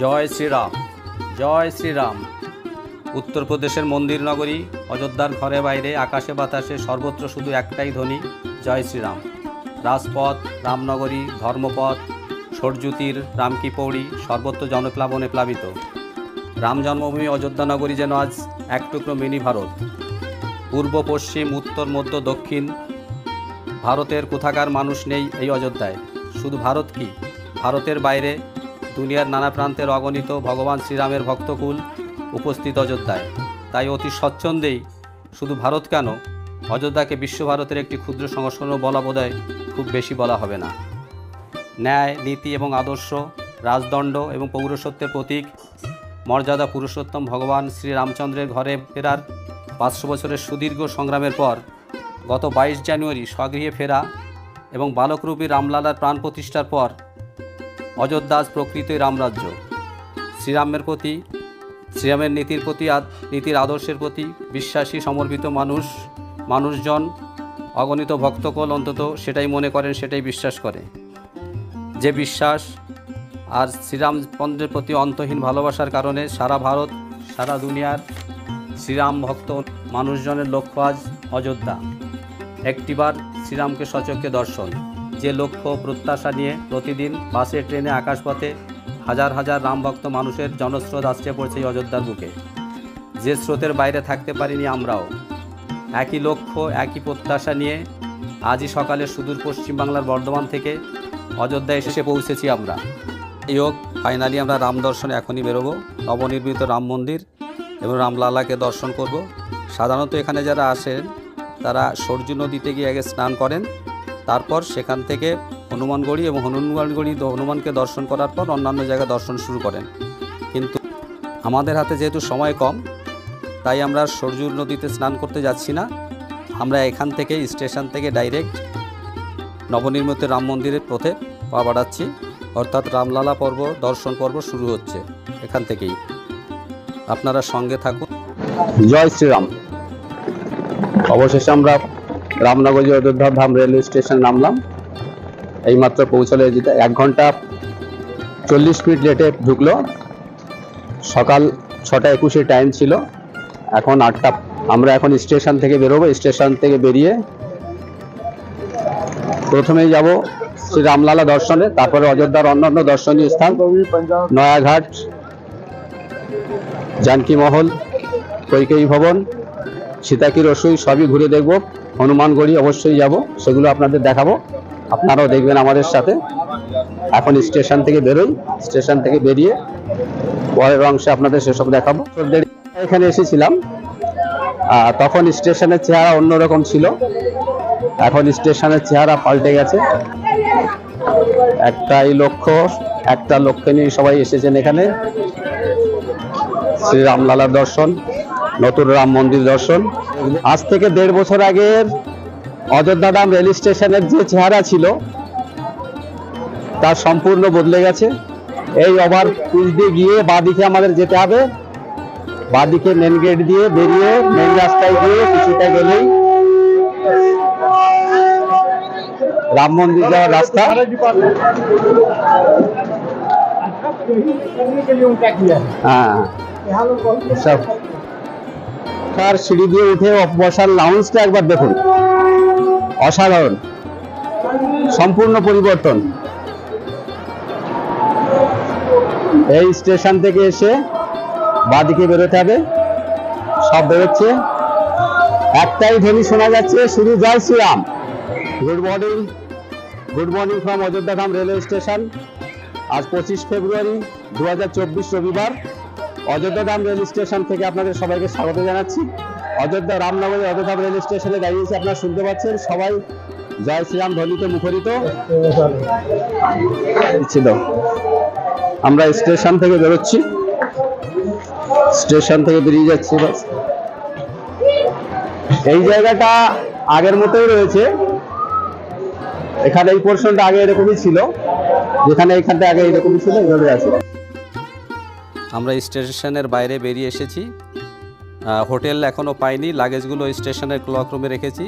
জয় শ্রীরাম, জয় শ্রীরাম। উত্তরপ্রদেশের মন্দির নগরী অযোধ্যার ঘরে বাইরে আকাশে বাতাসে সর্বত্র শুধু একটাই ধ্বনি, জয় শ্রীরাম। রাজপথ, রামনগরী, ধর্মপথ, ষড়জ্যোতির, রামকি পৌড়ি সর্বত্র জনপ্লাবনে প্লাবিত। রাম জন্মভূমি অযোধ্যা নগরী যেন আজ এক টুকরো মিনি ভারত। পূর্ব, পশ্চিম, উত্তর, মধ্য, দক্ষিণ ভারতের কোথাকার মানুষ নেই এই অযোধ্যায়। শুধু ভারত কি, ভারতের বাইরে দুনিয়ার নানা প্রান্তের অগণিত ভগবান শ্রীরামের ভক্তকুল উপস্থিত অযোধ্যায়। তাই অতি স্বচ্ছন্দেই শুধু ভারত কেন, অযোধ্যাকে বিশ্বভারতের একটি ক্ষুদ্র সংস্করণ বলা বোধহয় খুব বেশি বলা হবে না। ন্যায়, নীতি এবং আদর্শ, রাজদণ্ড এবং পৌরসত্বের প্রতীক, মর্যাদা পুরুষোত্তম ভগবান শ্রীরামচন্দ্রের ঘরে ফেরার 500 বছরের সুদীর্ঘ সংগ্রামের পর গত 22 জানুয়ারি স্বগৃহে ফেরা এবং বালকরূপী রামলালার প্রাণ প্রতিষ্ঠার পর অযোধ্যা আজ প্রকৃতই রামরাজ্য। শ্রীরামের প্রতি, শ্রীরামের নীতির আদর্শের প্রতি বিশ্বাসী সমর্পিত মানুষজন, অগণিত ভক্তকল অন্তত সেটাই মনে করেন, সেটাই বিশ্বাস করে। যে বিশ্বাস আর শ্রীরামচন্দ্রের প্রতি অন্তহীন ভালোবাসার কারণে সারা ভারত, সারা দুনিয়ার শ্রীরাম ভক্ত মানুষজনের লক্ষ্য আজ অযোধ্যা। একটিবার শ্রীরামকে সচক্ষে দর্শন, যে লক্ষ্য প্রত্যাশা নিয়ে প্রতিদিন বাসে, ট্রেনে, আকাশপথে হাজার হাজার রামভক্ত মানুষের জনস্রোত আসছে পড়ছে এই অযোধ্যার বুকে। যে স্রোতের বাইরে থাকতে পারিনি আমরাও। একই লক্ষ্য, একই প্রত্যাশা নিয়ে আজই সকালে সুদূর পশ্চিম বাংলার বর্ধমান থেকে অযোধ্যায় এসে পৌঁছেছি আমরা। এই হোক, ফাইনালি আমরা রাম দর্শনে এখনই বেরোবো। নবনির্মিত রাম মন্দির এবং রামলালাকে দর্শন করব। সাধারণত এখানে যারা আসেন তারা সরজু নদীতে গিয়ে আগে স্নান করেন, তারপর সেখান থেকে হনুমানগড়ি এবং হনুমানকে দর্শন করার পর অন্যান্য জায়গায় দর্শন শুরু করেন। কিন্তু আমাদের হাতে যেহেতু সময় কম, তাই আমরা সরজু নদীতে স্নান করতে যাচ্ছি না। আমরা এখান থেকে স্টেশন থেকে ডাইরেক্ট নবনির্মিত রাম মন্দিরের পথে পা বাড়াচ্ছি, অর্থাৎ রামলালা পর্ব, দর্শন পর্ব শুরু হচ্ছে এখান থেকেই। আপনারা সঙ্গে থাকুন। জয় শ্রীরাম। অবশেষে আমরা রামনগরী অযোধ্যা ধাম রেলওয়ে স্টেশন নামলাম। এইমাত্র পৌঁছলে, 1 ঘন্টা 40 মিনিট লেটে ঢুকলো। সকাল 6:21 টাইম ছিল, এখন 8টা। আমরা এখন স্টেশন থেকে বেরোবো। স্টেশন থেকে বেরিয়ে প্রথমেই যাব শ্রী রামলালা দর্শনে, তারপরে অযোধ্যার অন্যান্য দর্শনীয় স্থান, নয়াঘাট, জানকী মহল, কৈকেয়ী ভবন, সীতাকি রসুই সবই ঘুরে দেখব। হনুমানগড়ি অবশ্যই যাব, সেগুলো আপনাদের দেখাবো, আপনারাও দেখবেন আমাদের সাথে। এখন স্টেশন থেকে বেরোই, স্টেশন থেকে বেরিয়ে পরের অংশে আপনাদের সেসব দেখাবো। এখানে এসেছিলাম, তখন স্টেশনের চেহারা অন্যরকম ছিল, এখন স্টেশনের চেহারা পাল্টে গেছে। একটা লক্ষ্য নিয়ে সবাই এসেছেন এখানে। শ্রী রামলালার দর্শন, নতুন রাম মন্দির দর্শন। আজ থেকে 1.5 বছর আগের অযোধ্যা ধাম রেল স্টেশনের যে চেহারা ছিল তা সম্পূর্ণ বদলে গেছে। এই ওভারব্রিজ দিয়ে গিয়ে বাঁদিকে আমাদের যেতে হবে। বাঁদিকে মেন গেট দিয়ে বেরিয়ে মেন রাস্তায় গিয়ে কিছুটা গেলেই রাম মন্দির যাওয়ার রাস্তা। হ্যাঁ, সিঁড়ি দিয়ে উঠে বসার লাউঞ্জটা একবার দেখুন, অসাধারণ, সম্পূর্ণ পরিবর্তন। এই স্টেশন থেকে এসে বাঁদিকে বেরোতে হবে, সব বেরোচ্ছে, একটাই ধ্বনি শোনা যাচ্ছে, শুধু জয় Shri Ram. Good morning from Ayodhya Dham railway station. আজ 25 ফেব্রুয়ারি 2024 রবিবার। অযোধ্যা ধাম রেল স্টেশন থেকে আপনাদের সবাইকে স্বাগত জানাচ্ছি। অযোধ্যা রামনগরী অযোধ্যা রেল স্টেশনে দাঁড়িয়েছে, আপনারা শুনতে পাচ্ছেন, সবাই জয় শ্রীরাম ধ্বনিতে মুখরিত ছিল। আমরা স্টেশন থেকে বেরোচ্ছি, স্টেশন থেকে বেরিয়ে যাচ্ছি। এই জায়গাটা আগের মতোই রয়েছে, এখানে এই পোর্শনটা আগে এরকমই ছিল, যেখানে এখানটা আগে এরকমই ছিল, এইভাবে আছে। আমরা স্টেশনের বাইরে বেরিয়ে এসেছি, হোটেল এখনও পাইনি, লাগেজগুলো স্টেশনের ক্লক রুমে রেখেছি।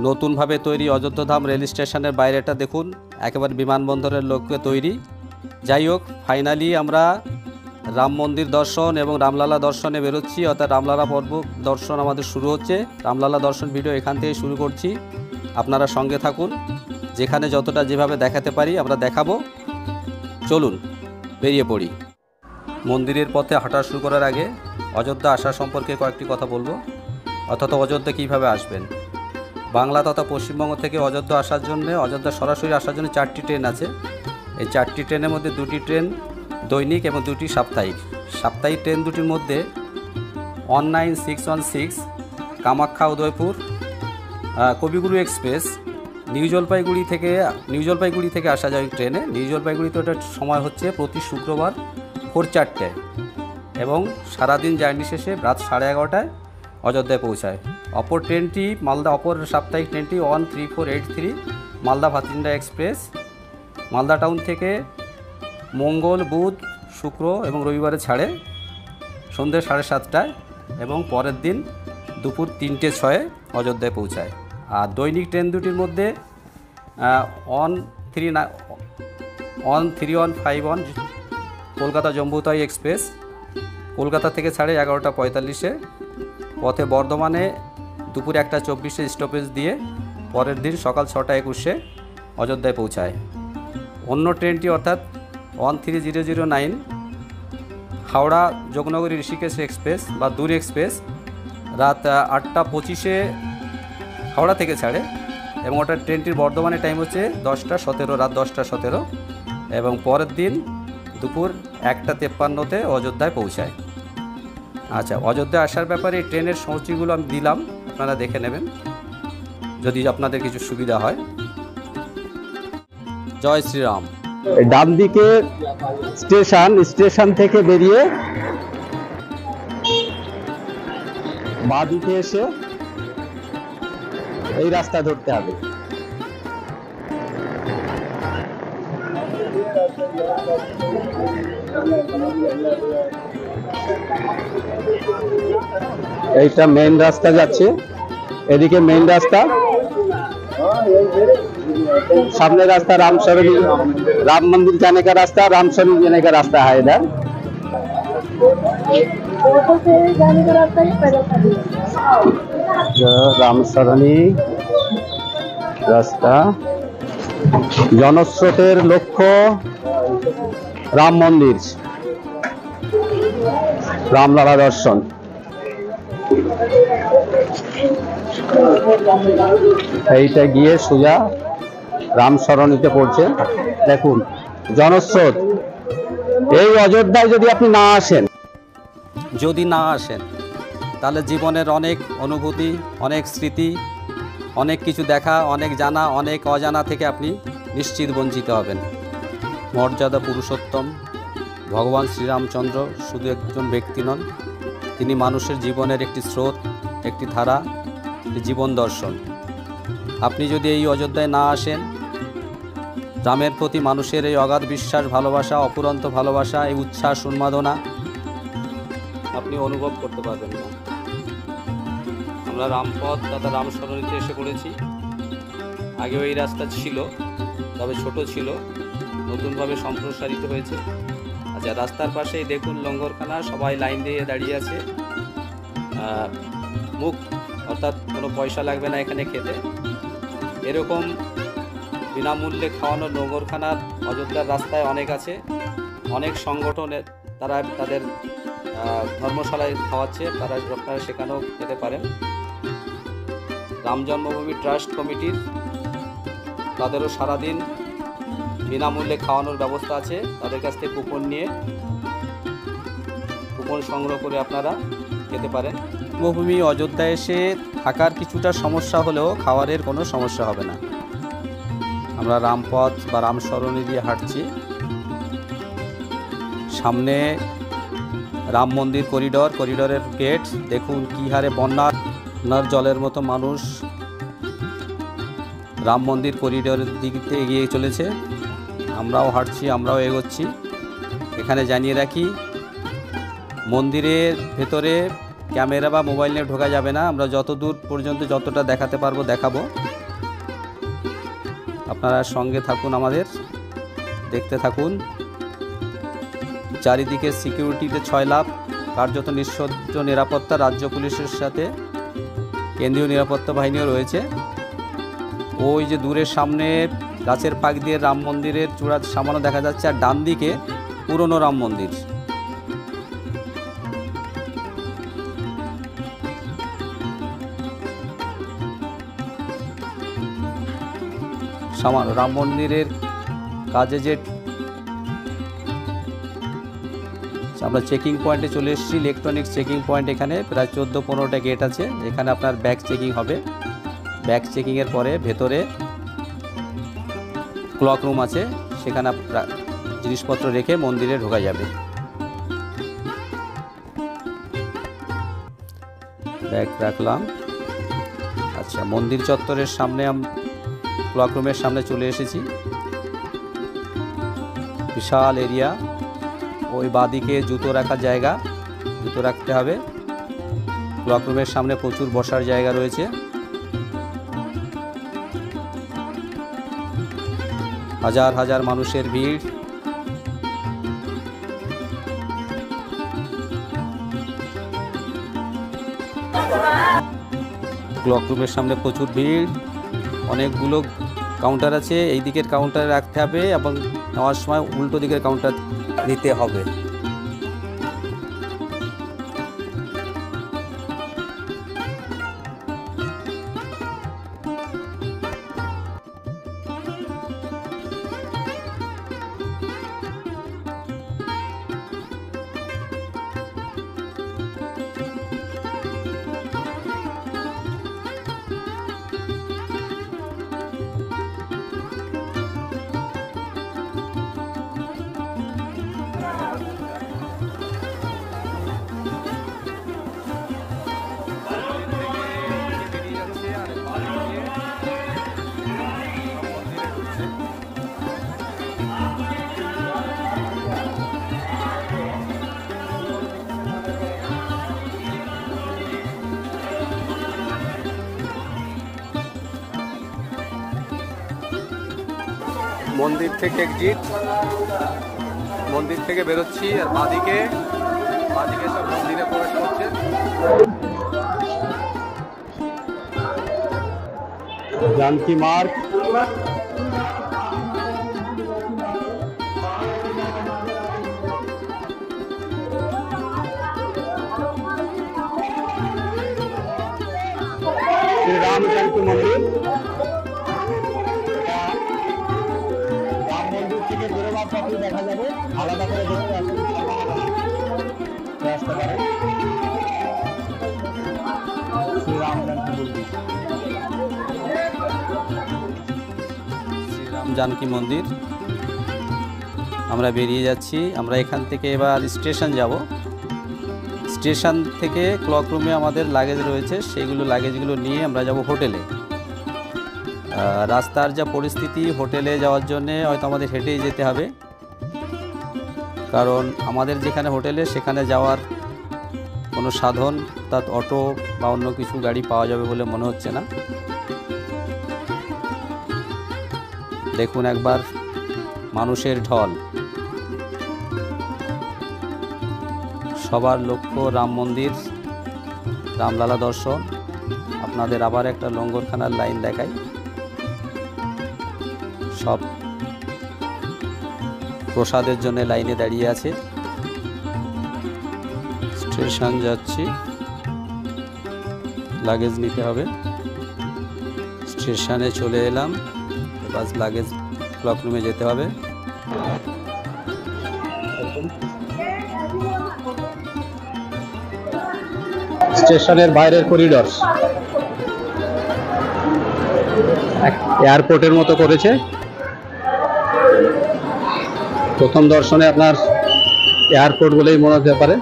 নতুনভাবে তৈরি অযোধ্যা ধাম রেল স্টেশনের বাইরেটা দেখুন, একেবারে বিমানবন্দরের লক্ষ্যে তৈরি। যাই হোক, ফাইনালি আমরা রাম মন্দির দর্শন এবং রামলালা দর্শনে বেরোচ্ছি, অর্থাৎ রামলালা পর্ব দর্শন আমাদের শুরু হচ্ছে। রামলালা দর্শন ভিডিও এখান থেকে শুরু করছি, আপনারা সঙ্গে থাকুন। যেখানে যতটা যেভাবে দেখাতে পারি আমরা দেখাবো। চলুন বেরিয়ে পড়ি। মন্দিরের পথে হাঁটা শুরু করার আগে অযোধ্যা আসা সম্পর্কে কয়েকটি কথা বলবো, অর্থাৎ অযোধ্যা কীভাবে আসবেন। বাংলা তথা পশ্চিমবঙ্গ থেকে অযোধ্যা আসার জন্য, অযোধ্যা সরাসরি আসার জন্য 4টি ট্রেন আছে। এই 4টি ট্রেনের মধ্যে 2টি ট্রেন দৈনিক এবং 2টি সাপ্তাহিক। সাপ্তাহিক ট্রেন দুটির মধ্যে 19616 কামাখ্যা উদয়পুর কবিগুরু এক্সপ্রেস নিউ জলপাইগুড়ি থেকে আসা যায় ট্রেনে। নিউ জলপাইগুড়িতে ওটার সময় হচ্ছে প্রতি শুক্রবার ভোর 4টায় এবং সারাদিন জার্নি শেষে রাত 11:30টায় অযোধ্যায় পৌঁছায়। অপর সাপ্তাহিক ট্রেনটি 13483 মালদা ভাতিন্ডা এক্সপ্রেস মালদা টাউন থেকে মঙ্গল, বুধ, শুক্র এবং রবিবারে ছাড়ে সন্ধ্যে 7:30টায় এবং পরের দিন দুপুর 3:06 অযোধ্যায় পৌঁছায়। আর দৈনিক ট্রেন দুটির মধ্যে 13151 কলকাতা জম্বুতাই এক্সপ্রেস কলকাতা থেকে ছাড়ে 11:45-এ, পথে বর্ধমানে দুপুর 1:24-এ স্টপেজ দিয়ে পরের দিন সকাল 6:21-এ অযোধ্যায় পৌঁছায়। অন্য ট্রেনটি অর্থাৎ 13009 হাওড়া যোগনগরী ঋষিকেশ এক্সপ্রেস বা দূর এক্সপ্রেস রাত 8:25-এ হাওড়া থেকে ছাড়ে এবং ওটার ট্রেনটির বর্ধমানে টাইম হচ্ছে 10:17, রাত 10:17 এবং পরের দিন দুপুর 1:53-তে অযোধ্যায় পৌঁছায়। আচ্ছা, অযোধ্যা আসার ব্যাপারে এই ট্রেনের সূচিগুলো আমি দিলাম, আপনারা দেখে নেবেন যদি আপনাদের কিছু সুবিধা হয়। জয় শ্রীরাম। ডান দিকে স্টেশন থেকে বেরিয়ে বাঁ দিকে এসে এই রাস্তা ধরতে হবে। এইটা মেইন রাস্তা যাচ্ছে, এদিকে মেইন রাস্তা, सामने रास्ता रामसरणी राम मंदिर जाने का रास्ता, रामसरणी जाने का रास्ता है इधर। रामसरणी रास्ता जनस्रोतेर लक्ष्य राम मंदिर, रामलाला दर्शन। এইটা গিয়ে সোজা রামসরণীতে পড়ছে। দেখুন জনস্রোত। এই অযোধ্যায় যদি আপনি না আসেন তাহলে জীবনের অনেক অনুভূতি, অনেক স্মৃতি, অনেক কিছু দেখা, অনেক জানা, অনেক অজানা থেকে আপনি নিশ্চিত বঞ্চিত হবেন। মর্যাদা পুরুষোত্তম ভগবান শ্রীরামচন্দ্র শুধু একজন ব্যক্তি নন, তিনি মানুষের জীবনের একটি স্রোত, একটি ধারা, জীবন দর্শন। আপনি যদি এই অযোধ্যায় না আসেন, রামের প্রতি মানুষের এই অগাধ বিশ্বাস, ভালোবাসা, অফুরন্ত ভালোবাসা, এই উচ্ছ্বাস, উন্মাদনা আপনি অনুভব করতে পারবেন না। আমরা রামপথ তথা রামসরণীতে এসে পড়েছি। আগেও এই রাস্তা ছিল, তবে ছোট ছিল, নতুনভাবে সম্প্রসারিত হয়েছে। আচ্ছা, রাস্তার পাশেই দেখুন লঙ্গরখানা, সবাই লাইন দিয়ে দাঁড়িয়ে আছে। মুখ অর্থাৎ কোনো পয়সা লাগবে না এখানে খেতে। এরকম বিনামূল্যে খাওয়ানোর লঙ্গরখানা অযোধ্যার রাস্তায় অনেক আছে। অনেক সংগঠনের তারা তাদের ধর্মশালায় খাওয়াচ্ছে, আপনারা সেখানেও খেতে পারেন। রাম জন্মভূমি ট্রাস্ট কমিটির তাদেরও সারাদিন বিনামূল্যে খাওয়ানোর ব্যবস্থা আছে। তাদের কাছ থেকে কুপন সংগ্রহ করে আপনারা খেতে পারেন। জন্মভূমি অযোধ্যায় এসে থাকার কিছুটা সমস্যা হলেও খাওয়ারের কোনো সমস্যা হবে না। আমরা রামপথ বা রামসরণী দিয়ে হাঁটছি। সামনে রাম মন্দির করিডোরের গেট। দেখুন কী হারে বন্যার জলের মতো মানুষ রাম মন্দির করিডোরের দিকে এগিয়ে চলেছে। আমরাও হাঁটছি, আমরাও এগোচ্ছি। এখানে জানিয়ে রাখি, মন্দিরের ভেতরে ক্যামেরা বা মোবাইল নিয়ে ঢোকা যাবে না। আমরা যত দূর পর্যন্ত যতটা দেখাতে পারবো দেখাবো। আপনারা সঙ্গে থাকুন, আমাদের দেখতে থাকুন। চারিদিকে সিকিউরিটিতে 6 লাখ, কার্যত নিঃশব্দ নিরাপত্তা, রাজ্য পুলিশের সাথে কেন্দ্রীয় নিরাপত্তা বাহিনীও রয়েছে। ওই যে দূরের সামনে গাছের ফাঁক দিয়ে রাম মন্দিরের চূড়া সামান্য দেখা যাচ্ছে, আর ডান দিকে পুরনো রাম মন্দির। সামান্য রাম মন্দিরের কাজে যে আমরা চেকিং পয়েন্টে চলে এসেছি, ইলেকট্রনিক্স চেকিং পয়েন্ট। এখানে প্রায় 14-15টা গেট আছে। এখানে আপনার ব্যাগ চেকিং হবে। ব্যাগ চেকিংয়ের পরে ভেতরে ক্লক রুম আছে, সেখানে আপনার জিনিসপত্র রেখে মন্দিরে ঢোকা যাবে। ব্যাগ রাখলাম। আচ্ছা, মন্দির চত্বরের সামনে ক্লক রুমের সামনে চলে এসেছি। বিশাল এরিয়া। ওই বাদিকে জুতো রাখার জায়গা, জুতো রাখতে হবে। ক্লক রুমের সামনে প্রচুর বসার জায়গা রয়েছে। হাজার হাজার মানুষের ভিড়। ক্লক রুমের সামনে প্রচুর ভিড়। অনেকগুলো কাউন্টার আছে। এই দিকের কাউন্টারে রাখতে হবে এবং নেওয়ার সময় উল্টো দিকের কাউন্টার নিতে হবে। মন্দির থেকে এক্সিট, মন্দির থেকে বেরোচ্ছি, আর বাদিকে সব মন্দিরে প্রবেশ করছে। जानकी मार्ग, श्री राम जानकी मंदिर। রাম মন্দির থেকে বেরোবার পথে দেখা যাবে, আলাদা করে দেখতে আসতে পারে শ্রী রাম জানকী মন্দির। শ্রীরাম জানকী মন্দির। আমরা বেরিয়ে যাচ্ছি। আমরা এখান থেকে এবার স্টেশন যাব। স্টেশন থেকে ক্লক রুমে আমাদের লাগেজ রয়েছে, সেইগুলো লাগেজগুলো নিয়ে আমরা যাব হোটেলে। রাস্তার যা পরিস্থিতি, হোটেলে যাওয়ার জন্যে হয়তো আমাদের হেঁটেই যেতে হবে, কারণ আমাদের যেখানে হোটেলে সেখানে যাওয়ার কোনো সাধন, অর্থাৎ অটো বা অন্য কিছু গাড়ি পাওয়া যাবে বলে মনে হচ্ছে না। দেখুন একবার মানুষের ঢল। সবার লক্ষ্য রাম মন্দির, রামলালা দর্শন। আপনাদের আবার একটা লঙ্গরখানার লাইন দেখাই। সব প্রসাদের জন্য লাইনে দাঁড়িয়ে আছে। স্টেশন যাচ্ছি, লাগেজ নিতে হবে। স্টেশনে চলে এলাম, এবার লাগেজ ক্লক রুমে যেতে হবে। স্টেশনের বাইরের করিডোর এয়ারপোর্টের মতো করেছে। প্রথম দর্শনে আপনার এয়ারপোর্ট বলেই মনে হতে পারে।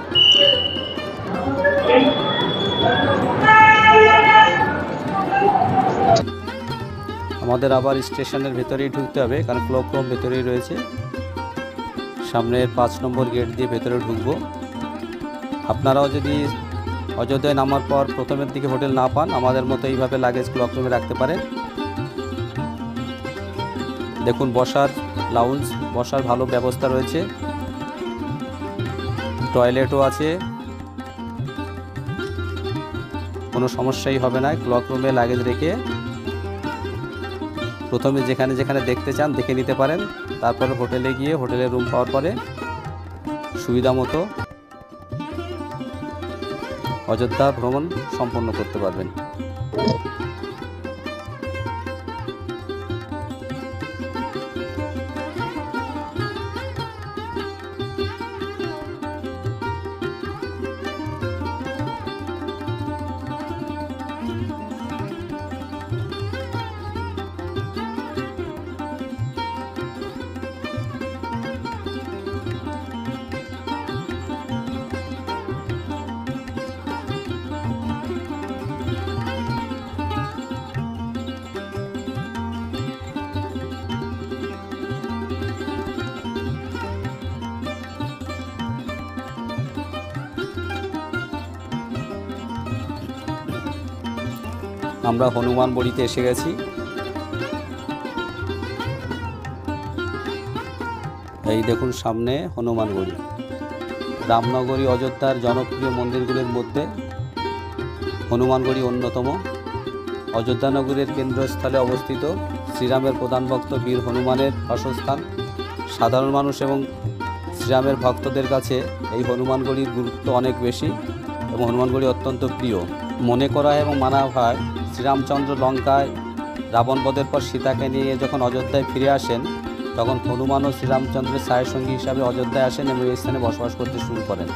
আমাদের আবার স্টেশনের ভেতরেই ঢুকতে হবে, কারণ ক্লক রুম ভেতরেই রয়েছে। সামনের 5 নম্বর গেট দিয়ে ভেতরে ঢুকবো। আপনারাও যদি অযোধ্যায় নামার পর প্রথমের দিকে হোটেল না পান, আমাদের মতো এইভাবে লাগেজ ক্লক রুমে রাখতে পারেন। দেখুন বসার লাউঞ্জ, বসার ভালো ব্যবস্থা রয়েছে। টয়লেটও আছে, কোনো সমস্যাই হবে না। ক্লক রুমে লাগেজ রেখে প্রথমে যেখানে যেখানে দেখতে চান দেখে নিতে পারেন, তারপরে হোটেলে গিয়ে হোটেলের রুম পাওয়ার পরে সুবিধা মতো অযোধ্যা ভ্রমণ সম্পন্ন করতে পারবেন। আমরা হনুমান বাড়িতে এসে গেছি। এই দেখুন সামনে হনুমানগড়ি। রামনগরী অযোধ্যার জনপ্রিয় মন্দিরগুলির মধ্যে হনুমানগড়ি অন্যতম। অযোধ্যা নগরীর কেন্দ্রস্থলে অবস্থিত শ্রীরামের প্রধান ভক্ত বীর হনুমানের বাসস্থান। সাধারণ মানুষ এবং শ্রীরামের ভক্তদের কাছে এই হনুমানগড়ির গুরুত্ব অনেক বেশি এবং হনুমানগড়ি অত্যন্ত প্রিয়। মনে করা হয় এবং মানা হয় শ্রীরামচন্দ্র লঙ্কায় রাবণ বধের পর সীতাকে নিয়ে যখন অযোধ্যায় ফিরে আসেন, তখন হনুমান ও শ্রীরামচন্দ্রের ছায়া সঙ্গী হিসাবে অযোধ্যায় আসেন এবং এই স্থানে বসবাস করতে শুরু করেন।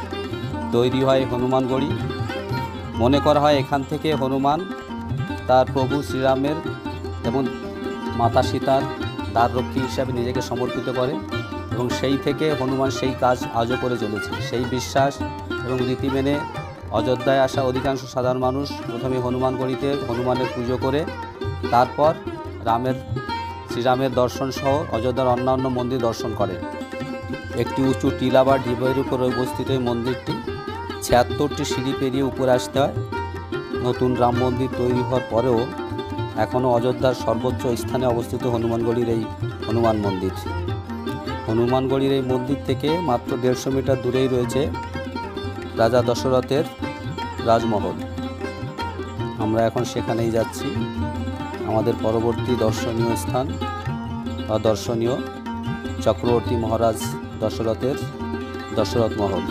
তৈরি হয় হনুমানগড়ি। মনে করা হয় এখান থেকে হনুমান তার প্রভু শ্রীরামের এবং মাতা সীতার দ্বাররক্ষী হিসাবে নিজেকে সমর্পিত করে এবং সেই থেকে হনুমান সেই কাজ আজও করে চলেছে। সেই বিশ্বাস এবং রীতি মেনে অযোধ্যায় আসা অধিকাংশ সাধারণ মানুষ প্রথমে হনুমানগড়িতে হনুমানের পুজো করে তারপর শ্রীরামের দর্শন সহ অযোধ্যার অন্যান্য মন্দির দর্শন করে। একটি উঁচু টিলা বা ঢিবের উপরে অবস্থিত এই মন্দিরটি ৭৬টি সিঁড়ি পেরিয়ে উপরে আসতে হয়। নতুন রাম মন্দির তৈরি হওয়ার পরেও এখনও অযোধ্যার সর্বোচ্চ স্থানে অবস্থিত হনুমানগড়ির এই হনুমান মন্দির। হনুমানগড়ির এই মন্দির থেকে মাত্র ১৫০ মিটার দূরেই রয়েছে রাজা দশরথের রাজমহল। আমরা এখন সেখানেই যাচ্ছি। আমাদের পরবর্তী দর্শনীয় স্থান বা দর্শনীয় চক্রবর্তী মহারাজ দশরথের দশরথ মহল।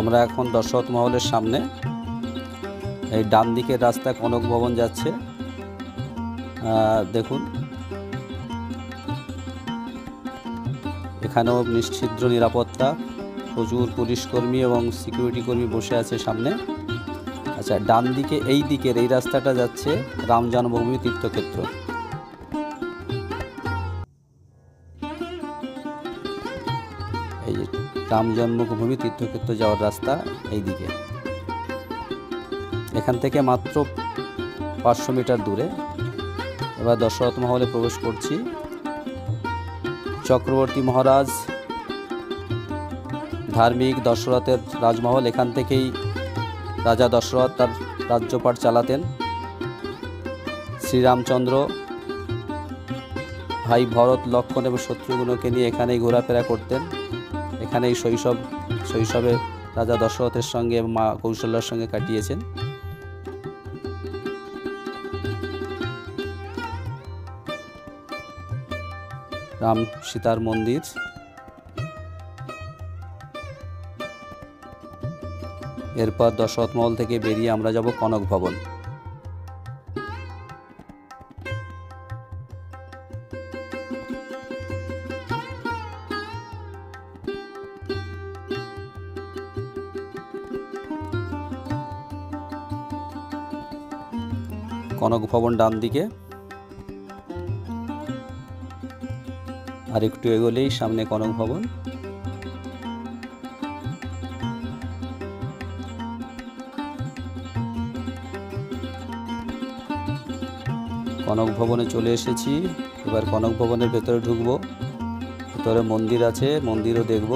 আমরা এখন দশরথ মহলের সামনে। এই ডান দিকের রাস্তা কনক ভবন যাচ্ছে। দেখুন এখানেও নিশ্ছিদ্র নিরাপত্তা, প্রচুর পুলিশ কর্মী এবং সিকিউরিটি কর্মী বসে আছে সামনে। আচ্ছা, ডান দিকে এই দিকের এই রাস্তাটা যাচ্ছে রাম জন্মভূমি তীর্থক্ষেত্র। এই যে রাম জন্মভূমি তীর্থক্ষেত্র যাওয়ার রাস্তা এই দিকে। এখান থেকে মাত্র ৫০০ মিটার দূরে। এবার দশরথ মহলে প্রবেশ করছি। চক্রবর্তী মহারাজ ধার্মিক দশরথের রাজমহল। এখান থেকেই রাজা দশরথ তার রাজ্যপাট চালাতেন। শ্রীরামচন্দ্র ভাই ভরত, লক্ষ্মণ এবং শত্রুঘ্নকে নিয়ে এখানেই ঘোরাফেরা করতেন। এখানেই শৈশবে রাজা দশরথের সঙ্গে এবং মা কৌশল্যার সঙ্গে কাটিয়েছেন। রাম সীতার মন্দির। এরপর দশরথ মহল থেকে বেরিয়ে আমরা যাব কনক ভবন। কনক ভবন ডান দিকে, আর একটু এগোলেই সামনে কনক ভবন। কনক ভবনে চলে এসেছি। এবার কনক ভবনের ভেতরে ঢুকবো। ভেতরে মন্দির আছে, মন্দিরও দেখব।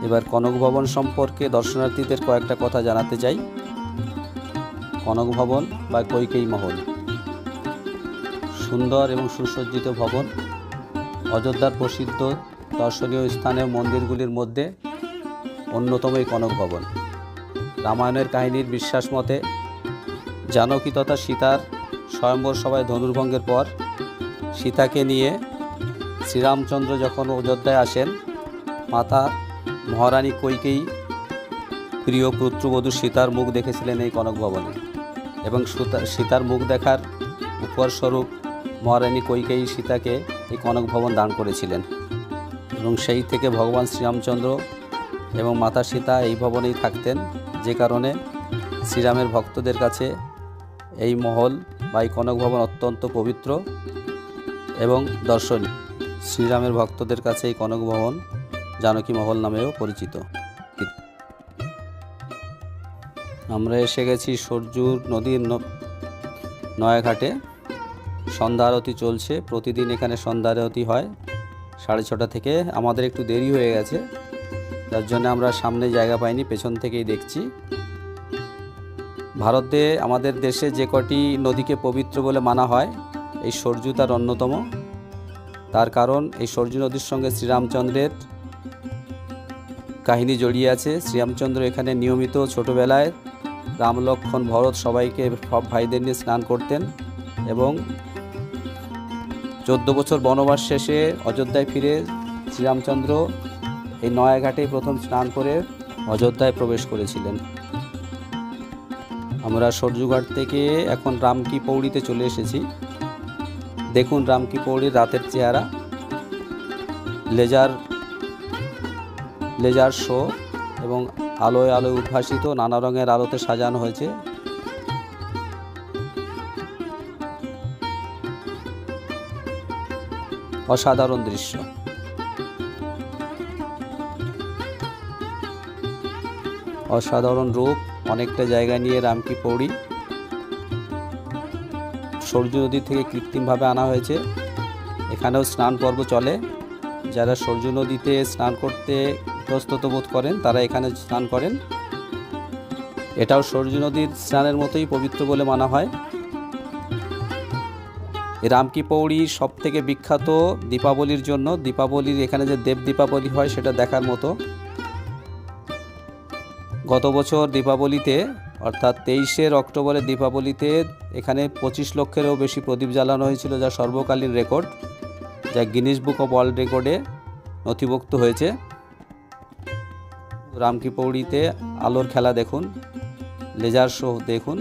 এবার কনক ভবন সম্পর্কে দর্শনার্থীদের কয়েকটা কথা জানাতে চাই। কনক ভবন বা কৈকেয়ী মহল সুন্দর এবং সুসজ্জিত ভবন। অযোধ্যার প্রসিদ্ধ দর্শনীয় স্থানীয় মন্দিরগুলির মধ্যে অন্যতম এই কনক ভবন। রামায়ণের কাহিনীর বিশ্বাস মতে জানকী তথা সীতার স্বয়ম্বর সভায় ধনুর্ভঙ্গের পর সীতাকে নিয়ে শ্রীরামচন্দ্র যখন অযোধ্যায় আসেন, মাতা মহারানী কৈকেয়ী প্রিয় পুত্রবধূ সীতার মুখ দেখেছিলেন এই কনক ভবনে, এবং সীতার মুখ দেখার উপহারস্বরূপ মহারানী কৈকেয়ী সীতাকে এই কনক ভবন দান করেছিলেন। এবং সেই থেকে ভগবান শ্রীরামচন্দ্র এবং মাতা সীতা এই ভবনেই থাকতেন, যে কারণে শ্রীরামের ভক্তদের কাছে এই মহল বা এই কনক ভবন অত্যন্ত পবিত্র এবং দর্শনীয়। শ্রীরামের ভক্তদের কাছে এই কনক ভবন জানকী মহল নামেও পরিচিত। আমরা এসে গেছি সরজু নদীর নয়াঘাটে। সন্ধ্যা আরতি চলছে। প্রতিদিন এখানে সন্ধ্যা আরতি হয় 6:30 থেকে। আমাদের একটু দেরি হয়ে গেছে, যার জন্য আমরা সামনে জায়গা পাইনি, পেছন থেকেই দেখছি। ভারতে আমাদের দেশে যে কটি নদীকে পবিত্র বলে মানা হয়, এই সরজু তার অন্যতম। তার কারণ এই সরজু নদীর সঙ্গে শ্রীরামচন্দ্রের কাহিনী জড়িয়ে আছে। শ্রীরামচন্দ্র এখানে নিয়মিত ছোটবেলায় রাম, লক্ষ্মণ, ভরত সবাইকে, সব ভাইদের নিয়ে স্নান করতেন, এবং 14 বছর বনবাস শেষে অযোধ্যায় ফিরে শ্রীরামচন্দ্র এই নয়াঘাটে প্রথম স্নান করে অযোধ্যায় প্রবেশ করেছিলেন। আমরা সরজুঘাট থেকে এখন রামকি পৌড়িতে চলে এসেছি। দেখুন রামকি পৌড়ির রাতের চেহারা। লেজার শো এবং আলোয় আলোয় উদ্ভাসিত, নানা রঙের আলোতে সাজানো হয়েছে। অসাধারণ দৃশ্য। অসাধারণ রূপ। অনেকটা জায়গা নিয়ে রামকি পৌড়ি সরজু নদী থেকে কৃত্রিমভাবে আনা হয়েছে। এখানেও স্নান পর্ব চলে। যারা সরজু নদীতে স্নান করতে প্রস্তুত বোধ করেন তারা এখানে স্নান করেন। এটাও সরজু নদীর স্নানের মতোই পবিত্র বলে মানা হয়। রামকি পৌড়ি সব থেকে বিখ্যাত দীপাবলির জন্য। দীপাবলির এখানে যে দেব দীপাবলি হয় সেটা দেখার মতো। গত বছর দীপাবলিতে, অর্থাৎ 23 অক্টোবরের দীপাবলিতে এখানে 25 লক্ষেরও বেশি প্রদীপ জ্বালানো হয়েছিল, যা সর্বকালীন রেকর্ড, যা গিনিস বুক অফ ওয়ার্ল্ড রেকর্ডে নথিভুক্ত হয়েছে। রামকি পৌড়িতে আলোর খেলা দেখুন, লেজার শো দেখুন,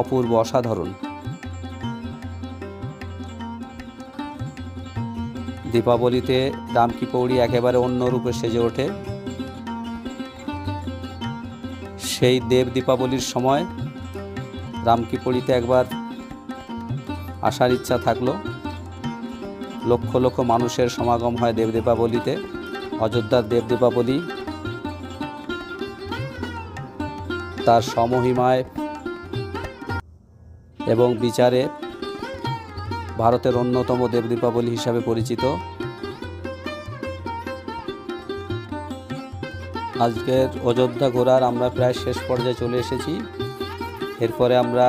অপূর্ব, অসাধারণ। দীপাবলিতে রামকি পৌড়ি একেবারে অন্য রূপে সেজে ওঠে। সেই দেব দীপাবলির সময় রামকি পৌড়িতে একবার আসার ইচ্ছা থাকলো। লক্ষ লক্ষ মানুষের সমাগম হয় দেব দীপাবলিতে। অযোধ্যার দেব দীপাবলি তার সমহিমায় এবং বিচারে ভারতের অন্যতম দেব দীপাবলি হিসাবে পরিচিত। আজকের অযোধ্যা ঘোরার আমরা প্রায় শেষ পর্যায়ে চলে এসেছি। এরপরে আমরা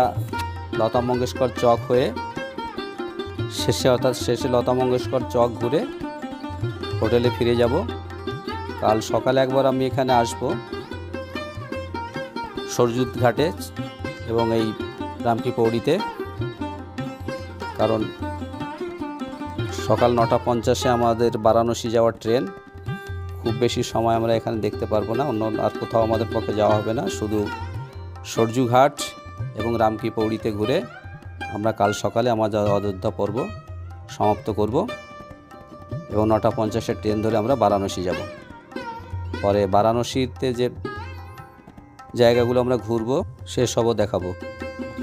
লতা মঙ্গেশকর চক হয়ে শেষে লতা মঙ্গেশকর চক ঘুরে হোটেলে ফিরে যাব। কাল সকালে একবার আমি এখানে আসব সরজু ঘাটে এবং এই রামকি পৌড়িতে, কারণ সকাল 9:50 আমাদের বারাণসী যাওয়ার ট্রেন। খুব বেশি সময় আমরা এখানে দেখতে পারবো না, অন্য আর কোথাও আমাদের পক্ষে যাওয়া হবে না। শুধু সরজু ঘাট এবং রামকি পৌড়িতে ঘুরে আমরা কাল সকালে আমাদের অযোধ্যা পর্ব সমাপ্ত করব এবং 9:50 ট্রেন ধরে আমরা বারাণসী যাব। পরে বারাণসীতে যে জায়গাগুলো আমরা ঘুরবো সেসবও দেখাবো।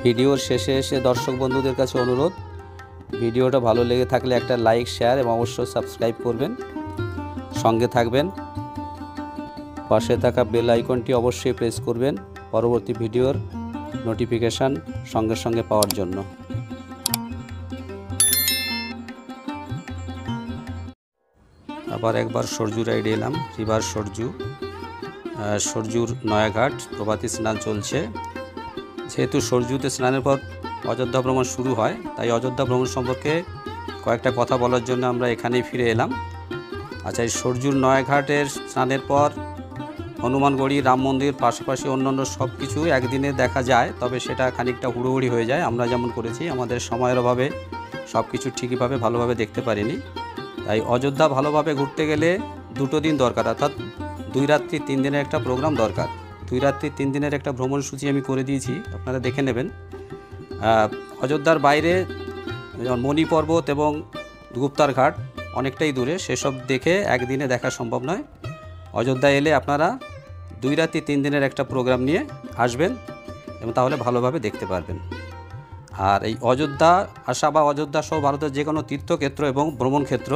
ভিডিওর শেষে এসে দর্শক বন্ধুদের কাছে অনুরোধ, ভিডিওটা ভালো লেগে থাকলে একটা লাইক, শেয়ার এবং অবশ্যই সাবস্ক্রাইব করবেন, সঙ্গে থাকবেন। পাশে থাকা বেল আইকনটি অবশ্যই প্রেস করবেন পরবর্তী ভিডিওর নোটিফিকেশান সঙ্গে সঙ্গে পাওয়ার জন্য। আবার একবার সরজু রাইডে এলাম, রিভার সরজু। সরজুর নয়াঘাট প্রভাতী স্নান চলছে। যেহেতু সরজুতে স্নানের পর অযোধ্যা ভ্রমণ শুরু হয়, তাই অযোধ্যা ভ্রমণ সম্পর্কে কয়েকটা কথা বলার জন্য আমরা এখানেই ফিরে এলাম। আচ্ছা, এই সরজুর নয়াঘাটের স্নানের পর হনুমানগড়ি, রাম মন্দির, পাশাপাশি অন্যান্য সব কিছু একদিনে দেখা যায়, তবে সেটা খানিকটা হুড়োহুড়ি হয়ে যায়। আমরা যেমন করেছি, আমাদের সময়ের অভাবে সব কিছু ঠিকইভাবে ভালোভাবে দেখতে পারিনি। তাই অযোধ্যা ভালোভাবে ঘুরতে গেলে 2 দিন দরকার, অর্থাৎ 2 রাত্রি 3 দিনের একটা প্রোগ্রাম দরকার। 2 রাত্রি 3 দিনের একটা ভ্রমণ সূচি আমি করে দিয়েছি, আপনারা দেখে নেবেন। অযোধ্যার বাইরে যেমন মণি পর্বত এবং গুপ্তার ঘাট অনেকটাই দূরে, সেসব দেখে একদিনে দেখা সম্ভব নয়। অযোধ্যা এলে আপনারা 2 রাত্রি 3 দিনের একটা প্রোগ্রাম নিয়ে আসবেন এবং তাহলে ভালোভাবে দেখতে পারবেন। আর এই অযোধ্যা আসা বা অযোধ্যা সহ ভারতের যে কোনো তীর্থক্ষেত্র এবং ভ্রমণ ক্ষেত্র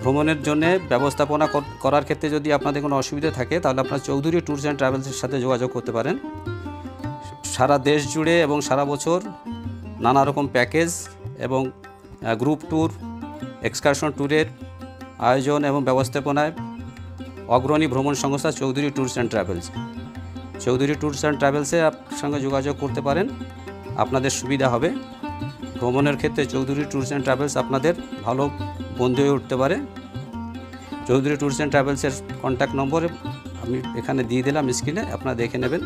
ভ্রমণের জন্য ব্যবস্থাপনা করার ক্ষেত্রে যদি আপনাদের কোনো অসুবিধা থাকে, তাহলে আপনারা চৌধুরী ট্যুরস অ্যান্ড ট্রাভেলসের সাথে যোগাযোগ করতে পারেন। সারা দেশ জুড়ে এবং সারা বছর নানা রকম প্যাকেজ এবং গ্রুপ ট্যুর, এক্সকারশন ট্যুরের আয়োজন এবং ব্যবস্থাপনায় অগ্রণী ভ্রমণ সংস্থা Chowdhury tours and travels. Chowdhury tours and ট্রাভেলসের সঙ্গে যোগাযোগ করতে পারেন, আপনাদের সুবিধা হবে। ভ্রমণের ক্ষেত্রে চৌধুরী ট্যুরস অ্যান্ড ট্রাভেলস আপনাদের ভালো বন্ধু হয়ে উঠতে পারে। চৌধুরী ট্যুরস অ্যান্ড ট্রাভেলসের কন্ট্যাক্ট নম্বর আমি এখানে দিয়ে দিলাম স্ক্রিনে, আপনারা দেখে নেবেন।